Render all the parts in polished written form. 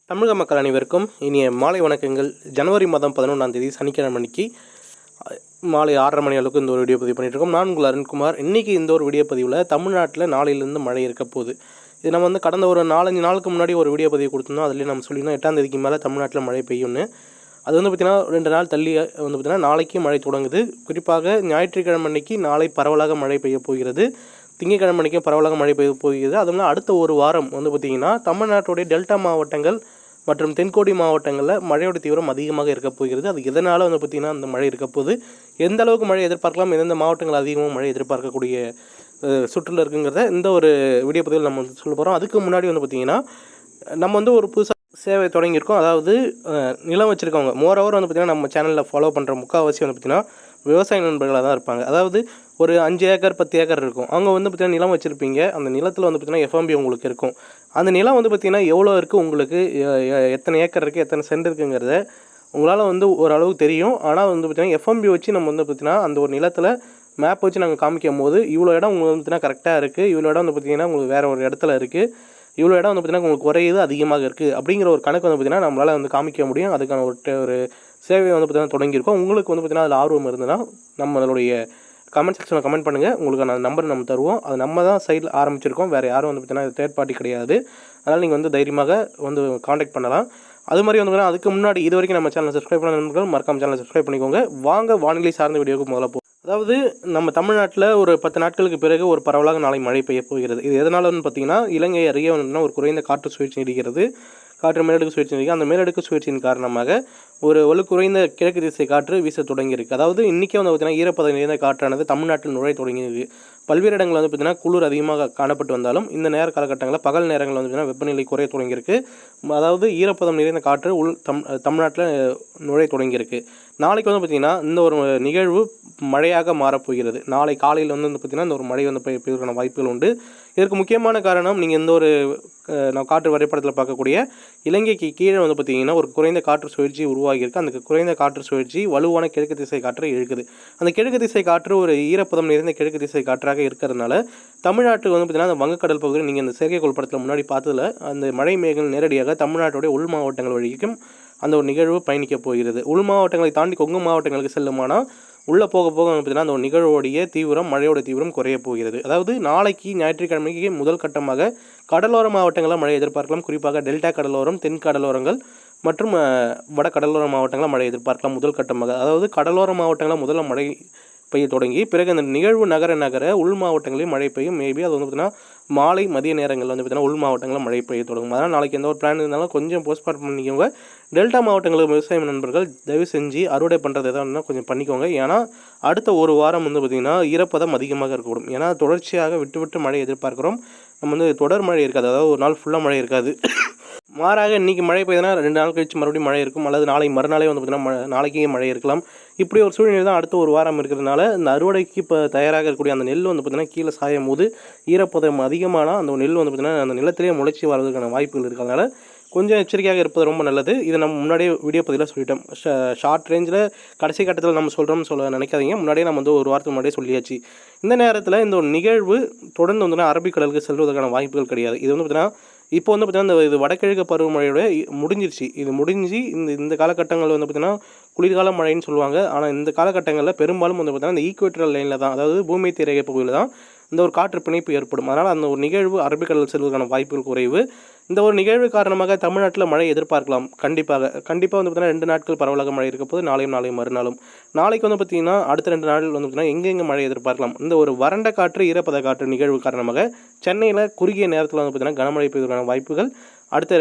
தமிழக மக்கள் அனைவருக்கும் இனிய மாலை வணக்கங்கள். ஜனவரி மாதம் 11ஆம் தேதி சனிக்கிழமை அன்னைக்கு மாலை 6:30 மணி அளவுக்கு இந்த ஒரு வீடியோ பதிவு பண்ணிட்டுருக்கோம். நான் உங்கள் அருண்குமார். இன்றைக்கி இந்த ஒரு வீடியோ பதிவில் தமிழ்நாட்டில் நாளையிலேருந்து மழை இருக்க போகுது. இது நம்ம கடந்த ஒரு 4-5 நாளுக்கு முன்னாடி ஒரு வீடியோ பதிவு கொடுத்துருந்தோம். அதுலேயே நம்ம சொல்லியிருந்தோம் 8ஆம் தேதிக்கு மேலே தமிழ்நாட்டில் மழை பெய்யும்னு. அது பார்த்திங்கன்னா 2 நாள் தள்ளி பார்த்திங்கன்னா நாளைக்கு மழை தொடங்குது. குறிப்பாக ஞாயிற்றுக்கிழமை அன்னைக்கு நாளை பரவலாக மழை பெய்ய போகிறது. திங்கட்கிழமை அன்றைக்கும் பரவலாக மழை பெய்ய போகிறது. அதுவும் அடுத்த ஒரு வாரம் பார்த்திங்கன்னா தமிழ்நாட்டுடைய டெல்டா மாவட்டங்கள் மற்றும் தென்கோடி மாவட்டங்களில் மழையோட தீவிரம் அதிகமாக இருக்க போகிறது. அது எதனால் பார்த்திங்கன்னா அந்த மழை இருக்க போகுது, எந்த அளவுக்கு மழை எதிர்பார்க்கலாம், எந்தெந்த மாவட்டங்கள் அதிகமாக மழை எதிர்பார்க்கக்கூடிய சுற்றுலா இருக்குங்கிறத இந்த ஒரு வீடியோ பதிவில் நம்ம சொல்ல போகிறோம். அதுக்கு முன்னாடி பார்த்திங்கன்னா நம்ம ஒரு புதுசாக சேவை தொடங்கியிருக்கோம். அதாவது நிலம் வச்சுருக்கவங்க மோரோவர் பார்த்திங்கன்னா நம்ம சேனலில் ஃபாலோ பண்ணுற முக்கால்வாசி பார்த்திங்கன்னா விவசாய நண்பர்களாக தான் இருப்பாங்க. அதாவது ஒரு 5 ஏக்கர் 10 ஏக்கர் இருக்கும். அவங்க பார்த்திங்கன்னா நிலம் வச்சுருப்பீங்க. அந்த நிலத்தில் பார்த்திங்கன்னா எஃப்எம்பி உங்களுக்கு இருக்கும். அந்த நிலம் பார்த்திங்கன்னா எவ்வளோ இருக்குது, உங்களுக்கு எத்தனை ஏக்கர் இருக்குது, எத்தனை சென்ட் இருக்குங்கிறத உங்களால் ஓரளவுக்கு தெரியும். ஆனால் பார்த்திங்கன்னா எஃப்எம்பி வச்சு நம்ம பார்த்திங்கன்னா அந்த ஒரு நிலத்தில் மேப் வச்சு நாங்கள் காமிக்கும் போது இவ்வளோ இடம் உங்களுக்கு பார்த்திங்கன்னா கரெக்டாக இருக்குது, இவ்வளோ இடம் பார்த்திங்கன்னா உங்களுக்கு வேறு ஒரு இடத்துல இருக்குது, இவ்வளோ இடம் பார்த்திங்கன்னா உங்களுக்கு குறையுது, அதிகமாக இருக்குது அப்படிங்கிற ஒரு கணக்கு பார்த்திங்கன்னா நம்மளால் காமிக்க முடியும். அதுக்கான ஒரு சேவை பார்த்திங்கன்னா தொடங்கியிருக்கோம். உங்களுக்கு பார்த்திங்கன்னா அதில் ஆர்வம் இருந்ததுன்னா நம்மளுடைய கமெண்ட் செக்ஷனில் கமெண்ட் பண்ணுங்கள். உங்களுக்கு அந்த நம்பர் நம்ம தருவோம். அது நம்ம தான் சைடில் ஆரம்பிச்சிருக்கோம். வேறு யாரும் பார்த்திங்கன்னா தேர்ட் பார்ட்டி கிடையாது. அதனால் நீங்கள் தைரியமாக காண்டாக்ட் பண்ணலாம். அது மாதிரி பார்த்திங்கன்னா அதுக்கு முன்னாடி இது வரைக்கும் நம்ம சேனலை சப்ஸ்கிரைப் பண்ண நண்பர்கள் மறக்காம சேனலை சப்ஸ்கிரைப் பண்ணிக்கோங்க. வாங்க வானிலை சார்ந்த வீடியோக்கு முதல்ல அதாவது நம்ம தமிழ்நாட்டில் ஒரு 10 நாட்களுக்கு பிறகு ஒரு பரவலாக நாளை மழை பெய்ய போகிறது. இது எதனாலன்னு பார்த்திங்கன்னா இலங்கை அருகே ஒரு குறைந்த காற்று சுழற்சி நீடிக்கிறது. காற்று மேலடுக்கு சுழற்சி நீடிக்கும். அந்த மேலடுக்கு சுழற்சியின் காரணமாக ஒரு குறைந்த கிழக்கு திசை காற்று வீச தொடங்கியிருக்கு. அதாவது இன்றைக்கே பார்த்திங்கன்னா ஈரப்பதம் நிறைந்த காற்றானது தமிழ்நாட்டில் நுழைய தொடங்கியிருக்கு. பல்வேறு இடங்களில் பார்த்திங்கன்னா குளிர் அதிகமாக காணப்பட்டு வந்தாலும் இந்த நேர காலகட்டங்களில் பகல் நேரங்களில் பார்த்திங்கன்னா வெப்பநிலை குறைய தொடங்கியிருக்கு. அதாவது ஈரப்பதம் நிறைந்த காற்று தமிழ்நாட்டில் நுழைய தொடங்கியிருக்கு. நாளைக்கு பார்த்திங்கன்னா இந்த ஒரு நிகழ்வு மழையாக மாறப்போகிறது. நாளை காலையில் பார்த்திங்கன்னா இந்த ஒரு மழை பெய்வதற்கான வாய்ப்புகள் உண்டு. இதற்கு முக்கியமான காரணம் நீங்கள் இந்த ஒரு நான் காற்று வரைபடத்தில் பார்க்கக்கூடிய இலங்கைக்கு கீழே பார்த்திங்கன்னா ஒரு குறைந்த காற்று சுழற்சி உருவாகியிருக்கு. அந்த குறைந்த காற்று சுழற்சி வலுவான கிழக்கு திசை காற்றை இழுக்குது. அந்த கிழக்கு திசை காற்று ஒரு ஈரப்பதம் நிறைந்த கிழக்கு திசை காற்றாக இருக்கிறதுனால தமிழ்நாட்டுக்கு பார்த்திங்கன்னா அந்த வங்கக்கடல் பகுதியில் நீங்கள் இந்த செயற்கைக்கோள் படத்தில் முன்னாடி பார்த்ததில் அந்த மழை மேகங்கள் நேரடியாக தமிழ்நாட்டுடைய உள் மாவட்டங்கள் வழிக்கும் அந்த ஒரு நிகழ்வு பயணிக்க போகிறது. உள் மாவட்டங்களை தாண்டி கொங்கு மாவட்டங்களுக்கு செல்லுமானால் உள்ளே போக போக பார்த்திங்கன்னா அந்த ஒரு நிகழ்வோடைய தீவிரம் மழையோட தீவிரம் குறைய போகிறது. அதாவது நாளைக்கு ஞாயிற்றுக்கிழமைக்கு முதல் கட்டமாக கடலோர மாவட்டங்களில் மழை எதிர்பார்க்கலாம். குறிப்பாக டெல்டா கடலோரம், தென் கடலோரங்கள் மற்றும் வட கடலோர மாவட்டங்களில் மழை எதிர்பார்க்கலாம் முதல் கட்டமாக. அதாவது கடலோர மாவட்டங்களில் முதல்ல மழை பெய்ய தொடங்கி பிறகு அந்த நிகழ்வு நகர உள் மாவட்டங்களில் மழை பெய்யும். மேபி அது பார்த்திங்கன்னா மாலை மதிய நேரங்களில் பார்த்திங்கன்னா உள் மாவட்டங்களில் மழை பெய்ய தொடங்கும். அதனால் நாளைக்கு எந்த ஒரு பிளான் இருந்தாலும் கொஞ்சம் போஸ்ட்பான் பண்ணிக்கோங்க. டெல்டா மாவட்டங்களுக்கு விவசாய நண்பர்கள் தயவு செஞ்சு அறுவடை பண்ணுறது எதாவது கொஞ்சம் பண்ணிக்கோங்க. ஏன்னா அடுத்த ஒரு வாரம் பார்த்திங்கன்னா ஈரப்பதம் அதிகமாக இருக்கக்கூடும். ஏன்னா தொடர்ச்சியாக விட்டு மழை எதிர்பார்க்குறோம். நம்ம தொடர் மழை இருக்காது, அதாவது ஒரு நாள் ஃபுல்லாக மழை இருக்காது. மாறாக இன்றைக்கி மழை பெய்யுதுன்னா 2 நாள் கழிச்சு மறுபடியும் மழை இருக்கும். அல்லது நாளை மறுநாளே பார்த்திங்கன்னா நாளைக்கே மழை இருக்கலாம். இப்படி ஒரு சூழ்நிலை தான் அடுத்த ஒரு வாரம் இருக்கிறதுனால இந்த அறுவடைக்கு இப்போ தயாராக இருக்கக்கூடிய அந்த நெல் பார்த்திங்கன்னா கீழே சாயும் போது ஈரப்பதம் அதிகமானால் அந்த நெல் பார்த்திங்கன்னா அந்த நிலத்திலேயே முளைச்சி வர்றதுக்கான வாய்ப்புகள் இருக்கிறதுனால கொஞ்சம் எச்சரிக்கையாக இருப்பது ரொம்ப நல்லது. இதை நம்ம முன்னாடியே வீடியோ பதிலாக சொல்லிட்டோம். ஷார்ட் ரேஞ்சில் கடைசி கட்டத்தில் நம்ம சொல்ல நினைக்காதீங்க. முன்னாடியே நம்ம ஒரு வாரத்துக்கு முன்னாடியே சொல்லியாச்சு. இந்த நேரத்தில் இந்த ஒரு நிகழ்வு தொடர்ந்து அரபிக்கடலுக்கு செல்வதற்கான வாய்ப்புகள் கிடையாது. இது பார்த்திங்கன்னா இப்போ பார்த்திங்கன்னா இது வடகிழக்கு பருவமழையோட முடிஞ்சிருச்சு. இது முடிஞ்சு இந்த காலகட்டங்கள் பார்த்திங்கன்னா குளிர்கால மழைன்னு சொல்லுவாங்க. ஆனால் இந்த காலகட்டங்களில் பெரும்பாலும் பார்த்திங்கன்னா இந்த ஈக்குவேட்டரல் லைனில் தான், அதாவது பூமி திரைய பகுதியில் தான் இந்த ஒரு காற்று பிணைப்பு ஏற்படும். அதனால் அந்த ஒரு நிகழ்வு அரபிக்கடல் செல்வதற்கான வாய்ப்புகள் குறைவு. இந்த ஒரு நிகழ்வு காரணமாக தமிழ்நாட்டில் மழை எதிர்பார்க்கலாம். கண்டிப்பாக பார்த்திங்கன்னா 2 நாட்கள் பரவலாக மழை இருக்க போது நாளையும் மறுநாளும். நாளைக்கு பார்த்திங்கன்னா அடுத்த 2 நாட்கள் பார்த்திங்கன்னா எங்கெங்கே மழை எதிர்பார்க்கலாம். இந்த ஒரு வறண்ட காற்று ஈரப்பத காற்று நிகழ்வு காரணமாக சென்னையில் குறுகிய நேரத்தில் பார்த்திங்கன்னா கனமழை பெய்வதற்கான வாய்ப்புகள் அடுத்த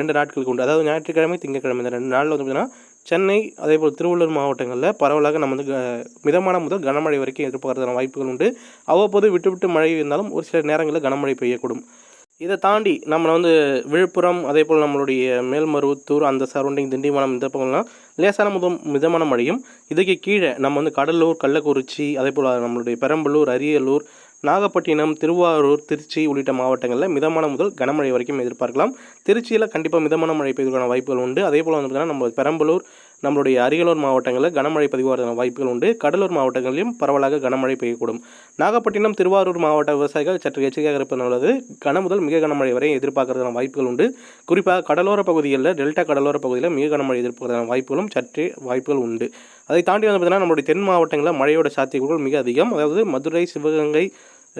2 நாட்களுக்கு உண்டு. அதாவது ஞாயிற்றுக்கிழமை, திங்கட்கிழமை இந்த 2 நாளில் பார்த்திங்கன்னா சென்னை அதேபோல் திருவள்ளூர் மாவட்டங்களில் பரவலாக நம்ம மிதமான முதல் கனமழை வரைக்கும் எதிர்பார்க்கறதுக்கான வாய்ப்புகள் உண்டு. அவ்வப்போது விட்டு மழை இருந்தாலும் ஒரு சில நேரங்களில் கனமழை பெய்யக்கூடும். இதை தாண்டி நம்ம விழுப்புரம் அதேபோல் நம்மளுடைய மேல்மருவத்தூர் அந்த சரௌண்டிங் திண்டிவனம் இந்த பக்கம்லாம் லேசான மிதமான மழையும், இதுக்கு கீழே நம்ம கடலூர், கள்ளக்குறிச்சி அதேபோல் நம்மளுடைய பெரம்பலூர், அரியலூர், நாகப்பட்டினம், திருவாரூர், திருச்சி உள்ளிட்ட மாவட்டங்களில் மிதமான முதல் கனமழை வரைக்கும் எதிர்பார்க்கலாம். திருச்சியில் கண்டிப்பாக மிதமான மழை பெய்வதற்கான வாய்ப்புகள் உண்டு. அதேபோல் பார்த்திங்கன்னா நம்ம பெரம்பலூர் நம்மளுடைய அரியலூர் மாவட்டங்களில் கனமழை பதிவான வாய்ப்புகள் உண்டு. கடலூர் மாவட்டங்களிலும் பரவலாக கனமழை பெய்யக்கூடும். நாகப்பட்டினம், திருவாரூர் மாவட்ட விவசாயிகள் சற்று எச்சரிக்கையாக இருப்பது நல்லது. முதல் மிக கனமழை வரை எதிர்பார்க்கறதுக்கான வாய்ப்புகள் உண்டு. குறிப்பாக கடலோர பகுதிகளில், டெல்டா கடலோர பகுதியில் மிக கனமழை எதிர்பார்க்கறதுக்கான வாய்ப்புகளும் சற்றே வாய்ப்புகள் உண்டு. அதை தாண்டி பார்த்தீங்கன்னா நம்மளுடைய தென் மாவட்டங்களில் மழையோட சாத்தியக்கூறுகள் மிக அதிகம். அதாவது மதுரை, சிவகங்கை,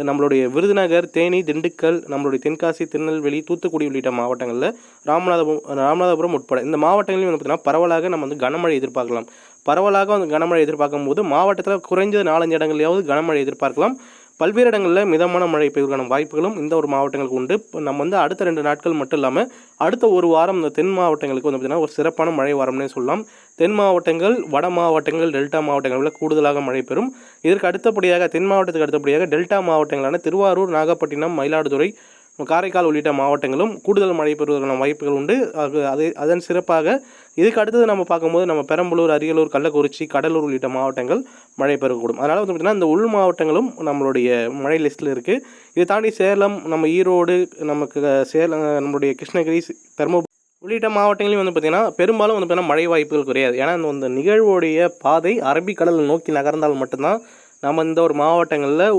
நம்மளுடைய விருதுநகர், தேனி, திண்டுக்கல், நம்மளுடைய தென்காசி, திருநெல்வேலி, தூத்துக்குடி உள்ளிட்ட மாவட்டங்களில் ராமநாதபுரம் உட்பட இந்த மாவட்டங்களையும் பார்த்தீங்கன்னா பரவலாக நம்ம கனமழை எதிர்பார்க்கலாம். பரவலாக கனமழை எதிர்பார்க்கும் போது மாவட்டத்தில் குறைஞ்சது 4-5 இடங்களையாவது கனமழை எதிர்பார்க்கலாம். பல்வேறு இடங்களில் மிதமான மழை பெய்வதற்கான வாய்ப்புகளும் இந்த ஒரு மாவட்டங்களுக்கு உண்டு. நம்ம அடுத்த 2 நாட்கள் மட்டும் இல்லாமல் அடுத்த ஒரு வாரம் இந்த தென் மாவட்டங்களுக்கு பார்த்திங்கன்னா ஒரு சிறப்பான மழை வாரம்னே சொல்லலாம். தென் மாவட்டங்கள், வட மாவட்டங்கள், டெல்டா மாவட்டங்களில் கூடுதலாக மழை பெறும். இதற்கு அடுத்தபடியாக தென் மாவட்டத்துக்கு அடுத்தபடியாக டெல்டா மாவட்டங்களான திருவாரூர், நாகப்பட்டினம், மயிலாடுதுறை, காரைக்கால் உள்ளிட்ட மாவட்டங்களும் கூடுதல் மழை பெறுவதற்கான வாய்ப்புகள் உண்டு. அதன் சிறப்பாக இதுக்கு அடுத்தது நம்ம பார்க்கும்போது நம்ம பெரம்பலூர், அரியலூர், கள்ளக்குறிச்சி, கடலூர் உள்ளிட்ட மாவட்டங்கள் மழை பெறக்கூடும். அதனால் பார்த்திங்கன்னா இந்த உள் மாவட்டங்களும் நம்மளுடைய மழை லிஸ்ட்டில் இருக்குது. இதை தாண்டி சேலம், நம்ம ஈரோடு, நம்மளுடைய கிருஷ்ணகிரி, தருமபுரி உள்ளிட்ட மாவட்டங்களையும் பார்த்திங்கன்னா பெரும்பாலும் பார்த்திங்கன்னா மழை வாய்ப்புகள் குறையாது. ஏன்னா இந்த நிகழ்வுடைய பாதை அரபிக்கடல் நோக்கி நகர்ந்தால் மட்டும்தான் நம்ம இந்த ஒரு மாவட்டங்களில்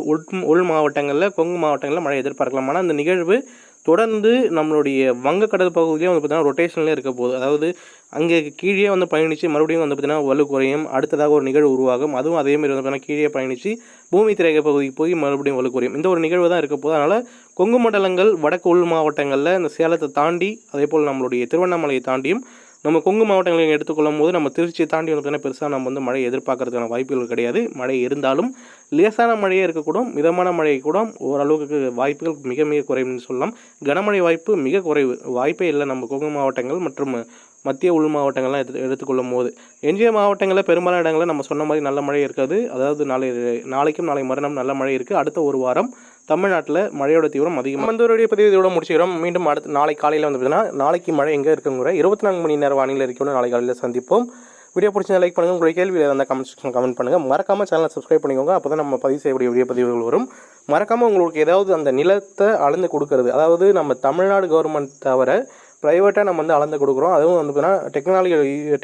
உள் மாவட்டங்களில், கொங்கு மாவட்டங்களில் மழை எதிர்பார்க்கலாம். ஆனால் இந்த நிகழ்வு தொடர்ந்து நம்மளுடைய வங்கக்கடல் பகுதியிலே பார்த்திங்கன்னா ரொட்டேஷன்லேயே இருக்க போகுது. அதாவது அங்கே கீழே பயணித்து மறுபடியும் பார்த்திங்கன்னா வலு குறையும். அடுத்ததாக ஒரு நிகழ்வு உருவாகும். அதுவும் அதேமாதிரி பார்த்திங்கன்னா கீழே பயணித்து பூமி திரைக பகுதிக்கு போய் மறுபடியும் வலு குறையும். இந்த ஒரு நிகழ்வு தான் இருக்க போகுது. அதனால் கொங்கு மண்டலங்கள், வடக்கு உள் மாவட்டங்களில் இந்த சேலத்தை தாண்டி, அதே போல் நம்மளுடைய திருவண்ணாமலையை தாண்டியும் நம்ம கொங்கு மாவட்டங்களை எடுத்துக்கொள்ளும் போது நம்ம திருச்சியை தாண்டி பெருசாக நம்ம மழை எதிர்பார்க்கறதுக்கான வாய்ப்புகள் கிடையாது. மழை இருந்தாலும் லேசான மழையே இருக்கக்கூடும், மிதமான மழை கூட ஓரளவுக்கு வாய்ப்புகள் மிக மிக குறைவுன்னு சொல்லலாம். கனமழை வாய்ப்பு மிக குறைவு, வாய்ப்பே இல்லை நம்ம கொங்கு மாவட்டங்கள் மற்றும் மத்திய உள் மாவட்டங்கள்லாம் எடுத்துக்கொள்ளும் போது. எஞ்சிய மாவட்டங்களில் பெரும்பாலான இடங்களில் நம்ம சொன்ன மாதிரி நல்ல மழை இருக்காது. அதாவது நாளைக்கும் நாளை மறுநாள் நல்ல மழை இருக்குது. அடுத்த ஒரு வாரம் தமிழ்நாட்டில் மழையோட தீவிரம் அதிகம். இந்த ஒரு பதிவு இதோட முடிச்சுக்கிறோம். மீண்டும் நாளை காலையில் பார்த்தீங்கன்னா நாளைக்கு மழை எங்கே இருக்குங்கிற 24 மணி நேரம் வானிலை அறிக்கையோட நாளை காலையில் சந்திப்போம். வீடியோ பிடிச்சா லைக் பண்ணுங்கள். உங்களுடைய கேள்வி இருந்தால் கமெண்ட் செக்ஷன் கமெண்ட் பண்ணுங்கள். மறக்காமல் சேனலை சப்ஸ்கிரைப் பண்ணிக்கோங்க. அப்போ தான் நம்ம பதிவு செய்யக்கூடிய வீடியோ பதிவுகள் வரும். மறக்காமல் உங்களுக்கு ஏதாவது அந்த நிலத்தை அளந்து கொடுக்கறது, அதாவது நம்ம தமிழ்நாடு கவர்மெண்ட் தவிர ப்ரைவேட்டாக நம்ம அளந்து கொடுக்குறோம். அதுவும் பார்த்தீங்கன்னா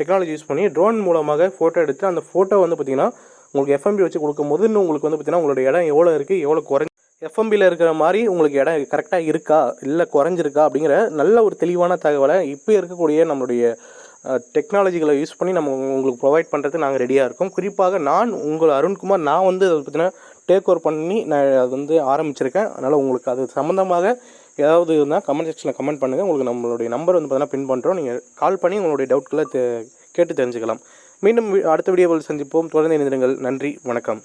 டெக்னாலஜி யூஸ் பண்ணி ட்ரோன் மூலமாக ஃபோட்டோ எடுத்து அந்த ஃபோட்டோ பார்த்திங்கன்னா உங்களுக்கு எஃப்எம்பி வச்சு கொடுக்கும்போது இன்னும் உங்களுக்கு பார்த்திங்கன்னா உங்களுடைய இடம் எவ்வளோ இருக்குது, எவ்வளோ குறைஞ்சி எஃப்எம்பியில் இருக்கிற மாதிரி உங்களுக்கு இடம் கரெக்டாக இருக்கா இல்லை குறைஞ்சிருக்கா அப்படிங்கிற நல்ல ஒரு தெளிவான தகவலை இப்போ இருக்கக்கூடிய நம்மளுடைய டெக்னாலஜிகளை யூஸ் பண்ணி நம்ம உங்களுக்கு ப்ரொவைட் பண்ணுறதுக்கு நாங்கள் ரெடியாக இருக்கோம். குறிப்பாக நான் உங்கள் அருண்குமார், நான் அதை பார்த்தீங்கன்னா டேக் ஓவர் பண்ணி நான் அது ஆரம்பிச்சிருக்கேன். அதனால் உங்களுக்கு அது சம்மந்தமாக ஏதாவது இருந்தால் கமெண்ட் செக்ஷனில் கமெண்ட் பண்ணுங்கள். உங்களுக்கு நம்மளுடைய நம்பர் பார்த்தீங்கன்னா பின் பண்ணுறோம். நீங்கள் கால் பண்ணி உங்களுடைய டவுட்களை கேட்டு தெரிஞ்சுக்கலாம். மீண்டும் அடுத்த வீடியோவில் சந்திப்போம். தொடர்ந்து இணைந்திருங்கள். நன்றி, வணக்கம்.